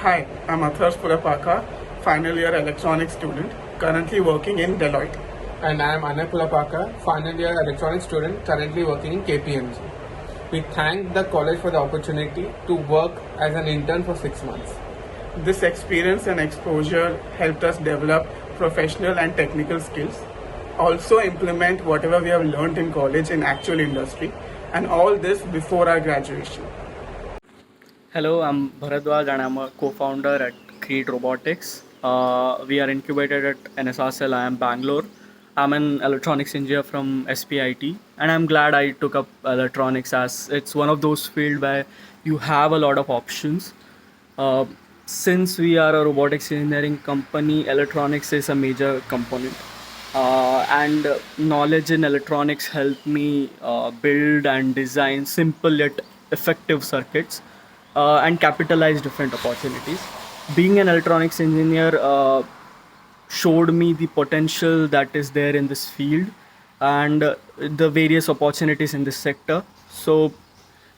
Hi, I'm Athars Pulapaka, final year electronics student, currently working in Deloitte. And I am Anay Pulapaka, final year electronics student, currently working in KPMG. We thank the college for the opportunity to work as an intern for 6 months. This experience and exposure helped us develop professional and technical skills, also implement whatever we have learned in college in actual industry, and all this before our graduation. Hello, I'm Bharadwaj and I'm a co-founder at Create Robotics. We are incubated at NSRCL. I am Bangalore. I'm an electronics engineer from SPIT, and I'm glad I took up electronics as it's one of those fields where you have a lot of options. Uh, since we are a robotics engineering company, electronics is a major component. And knowledge in electronics helped me build and design simple yet effective circuits and capitalize different opportunities. Being an electronics engineer showed me the potential that is there in this field and the various opportunities in this sector. So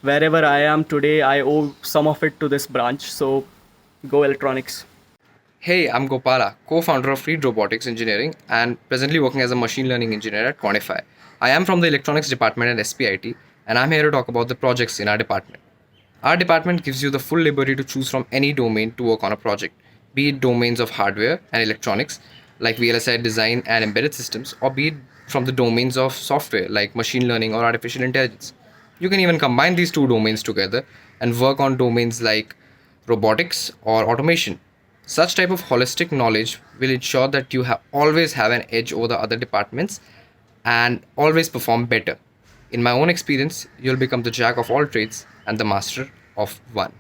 wherever I am today, I owe some of it to this branch. So go electronics. Hey, I'm Gopala, co-founder of Reed Robotics Engineering and presently working as a machine learning engineer at Quantify. I am from the electronics department at SPIT and I'm here to talk about the projects in our department. Our department gives you the full liberty to choose from any domain to work on a project, be it domains of hardware and electronics like VLSI design and embedded systems, or be it from the domains of software like machine learning or artificial intelligence. You can even combine these two domains together and work on domains like robotics or automation. Such type of holistic knowledge will ensure that you always have an edge over the other departments and always perform better. In my own experience, you'll become the jack of all trades and the master of one.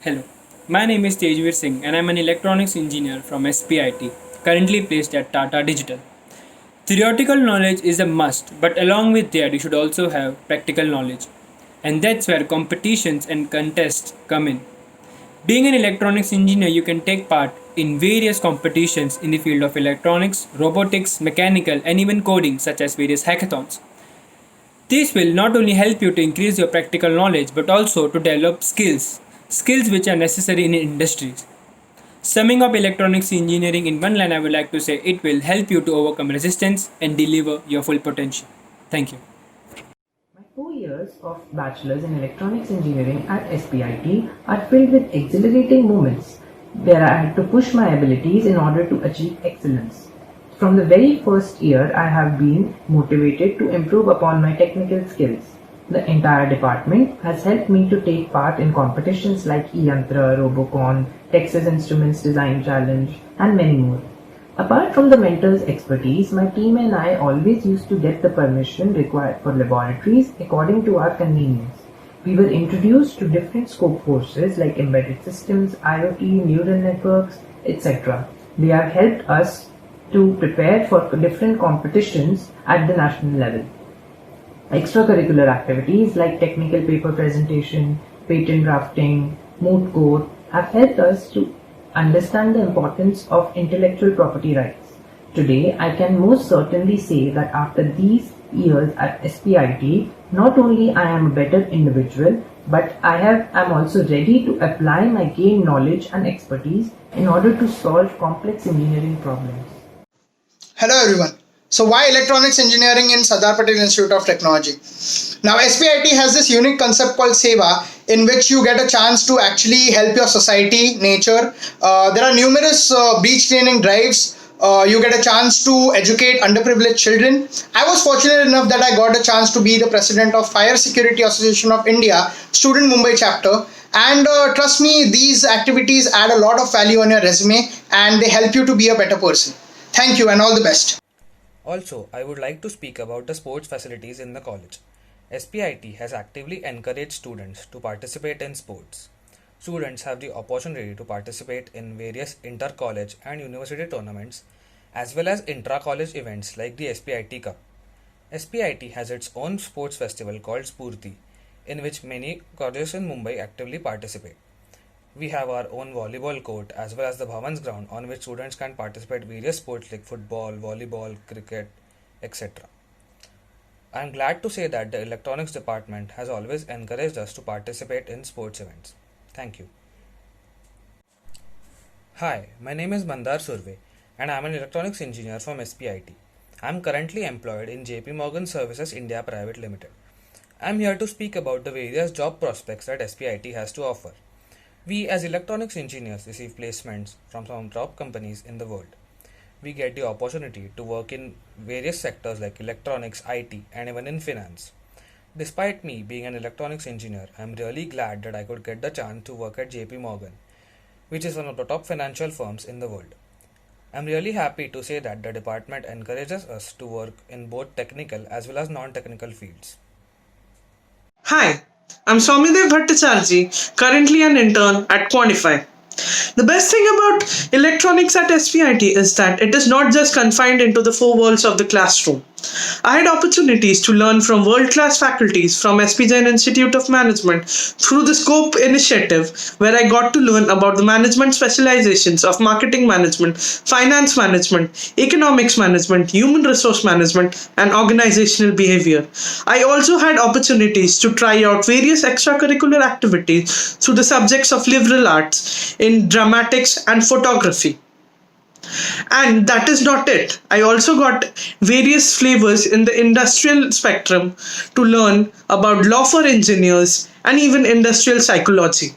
Hello, my name is Tejveer Singh and I'm an electronics engineer from SPIT, currently placed at Tata Digital. Theoretical knowledge is a must, but along with that, you should also have practical knowledge. And that's where competitions and contests come in. Being an electronics engineer, you can take part in various competitions in the field of electronics, robotics, mechanical, and even coding, such as various hackathons. This will not only help you to increase your practical knowledge but also to develop skills which are necessary in industries. Summing up electronics engineering in one line, I would like to say it will help you to overcome resistance and deliver your full potential. Thank you. My 4 years of bachelor's in electronics engineering at SPIT are filled with exhilarating moments where I had to push my abilities in order to achieve excellence. From the very first year, I have been motivated to improve upon my technical skills. The entire department has helped me to take part in competitions like eYantra, Robocon, Texas Instruments Design Challenge, and many more. Apart from the mentor's expertise, my team and I always used to get the permission required for laboratories according to our convenience. We were introduced to different scope courses like embedded systems, IoT, neural networks, etc. They have helped us to prepare for different competitions at the national level. Extracurricular activities like technical paper presentation, patent drafting, moot court have helped us to understand the importance of intellectual property rights. Today, I can most certainly say that after these years at SPIT, not only I am a better individual, but I'm also ready to apply my gained knowledge and expertise in order to solve complex engineering problems. Hello everyone. So why electronics engineering in Sardar Patel Institute of Technology? Now SPIT has this unique concept called Seva in which you get a chance to actually help your society, nature. There are numerous beach cleaning drives. You get a chance to educate underprivileged children. I was fortunate enough that I got a chance to be the president of Fire Security Association of India, Student Mumbai chapter. And trust me, these activities add a lot of value on your resume and they help you to be a better person. Thank you and all the best. Also, I would like to speak about the sports facilities in the college. SPIT has actively encouraged students to participate in sports. Students have the opportunity to participate in various inter-college and university tournaments as well as intra-college events like the SPIT Cup. SPIT has its own sports festival called Spurti, in which many colleges in Mumbai actively participate. We have our own volleyball court as well as the Bhavans ground on which students can participate various sports like football, volleyball, cricket, etc. I am glad to say that the electronics department has always encouraged us to participate in sports events. Thank you. Hi, my name is Mandar Surve and I am an electronics engineer from SPIT. I am currently employed in JP Morgan Services India Private Limited. I am here to speak about the various job prospects that SPIT has to offer. We as electronics engineers receive placements from some top companies in the world. We get the opportunity to work in various sectors like electronics, IT, and even in finance. Despite me being an electronics engineer, I am really glad that I could get the chance to work at JP Morgan, which is one of the top financial firms in the world. I'm really happy to say that the department encourages us to work in both technical as well as non-technical fields. Hi, I'm Swamidev Bhattacharjee, currently an intern at Quantify. The best thing about electronics at SPIT is that it is not just confined into the four walls of the classroom. I had opportunities to learn from world-class faculties from SP Jain Institute of Management through the Scope initiative, where I got to learn about the management specializations of marketing management, finance management, economics management, human resource management, and organizational behavior. I also had opportunities to try out various extracurricular activities through the subjects of liberal arts in dramatics and photography. And that is not it. I also got various flavors in the industrial spectrum to learn about law for engineers and even industrial psychology.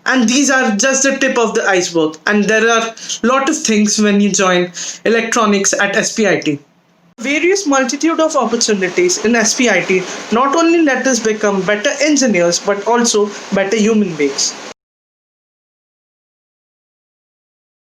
And these are just the tip of the iceberg. And there are a lot of things when you join electronics at SPIT. Various multitude of opportunities in SPIT not only let us become better engineers but also better human beings.